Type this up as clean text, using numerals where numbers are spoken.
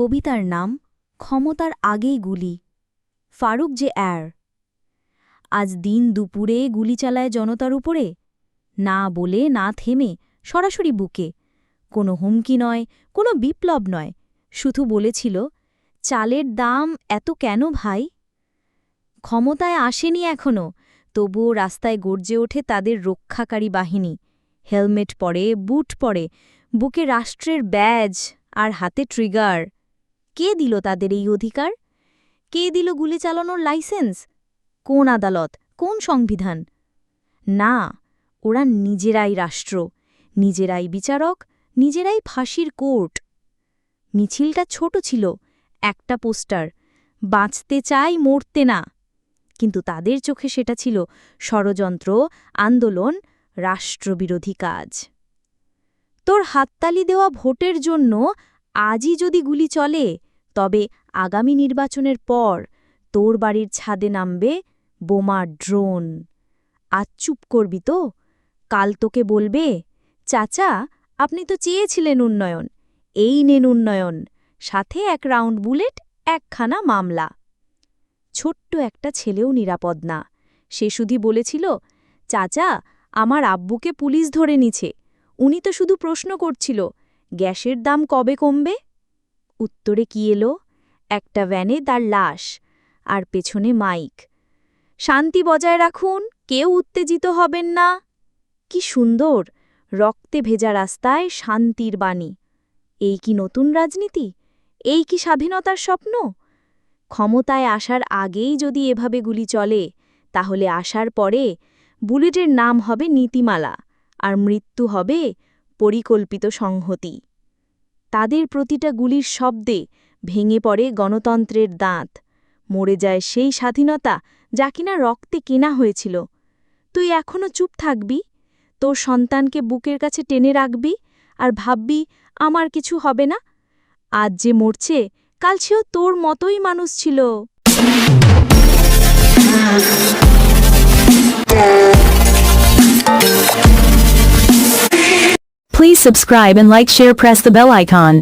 কবিতার নাম ক্ষমতার আগেই গুলি। ফারুক জে এর। আজ দিন দুপুরে গুলি চালায় জনতার উপরে, না বলে না থেমে সরাসরি বুকে। কোনো হুমকি নয়, কোনো বিপ্লব নয়, শুধু বলেছিল, চালের দাম এত কেন ভাই? ক্ষমতায় আসেনি এখনো, তবুও রাস্তায় গর্জে ওঠে তাদের রক্ষাকারী বাহিনী। হেলমেট পরে, বুট পরে, বুকে রাষ্ট্রের ব্যাজ আর হাতে ট্রিগার। কে দিল তাদের এই অধিকার? কে দিল গুলি চালানোর লাইসেন্স? কোন আদালত, কোন সংবিধান? না, ওরা নিজেরাই রাষ্ট্র, নিজেরাই বিচারক, নিজেরাই ফাঁসির কোর্ট। মিছিলটা ছোট ছিল, একটা পোস্টার, বাঁচতে চাই মরতে না। কিন্তু তাদের চোখে সেটা ছিল ষড়যন্ত্র, আন্দোলন, রাষ্ট্রবিরোধী কাজ। তোর হাততালি দেওয়া ভোটের জন্য আজই যদি গুলি চলে, তবে আগামী নির্বাচনের পর তোর বাড়ির ছাদে নামবে বোমার ড্রোন। আজ চুপ করবি তো? কাল তোকে বলবে, চাচা আপনি তো চেয়েছিলেন উন্নয়ন, এই নেন উন্নয়ন, সাথে এক রাউন্ড বুলেট, একখানা মামলা। ছোট্ট একটা ছেলেও নিরাপদ না। সে শুধু বলেছিল, চাচা আমার আব্বুকে পুলিশ ধরে নিছে, উনি তো শুধু প্রশ্ন করছিল, গ্যাসের দাম কবে কমবে? উত্তরে কি এলো? একটা ভ্যানে তার লাশ, আর পেছনে মাইক, শান্তি বজায় রাখুন, কেউ উত্তেজিত হবেন না। কি সুন্দর, রক্তে ভেজা রাস্তায় শান্তির বাণী। এই কি নতুন রাজনীতি? এই কি স্বাধীনতার স্বপ্ন? ক্ষমতায় আসার আগেই যদি এভাবে গুলি চলে, তাহলে আসার পরে বুলেটের নাম হবে নীতিমালা, আর মৃত্যু হবে পরিকল্পিত সংহতি। তাদের প্রতিটা গুলির শব্দে ভেঙে পড়ে গণতন্ত্রের দাঁত, মরে যায় সেই স্বাধীনতা যা কিনা রক্তে কেনা হয়েছিল। তুই এখনো চুপ থাকবি, তোর সন্তানকে বুকের কাছে টেনে রাখবি, আর ভাববি আমার কিছু হবে না? আজ যে মরছে, কাল সেও তোর মতোই মানুষ ছিল। Please subscribe and like, share, press the bell icon.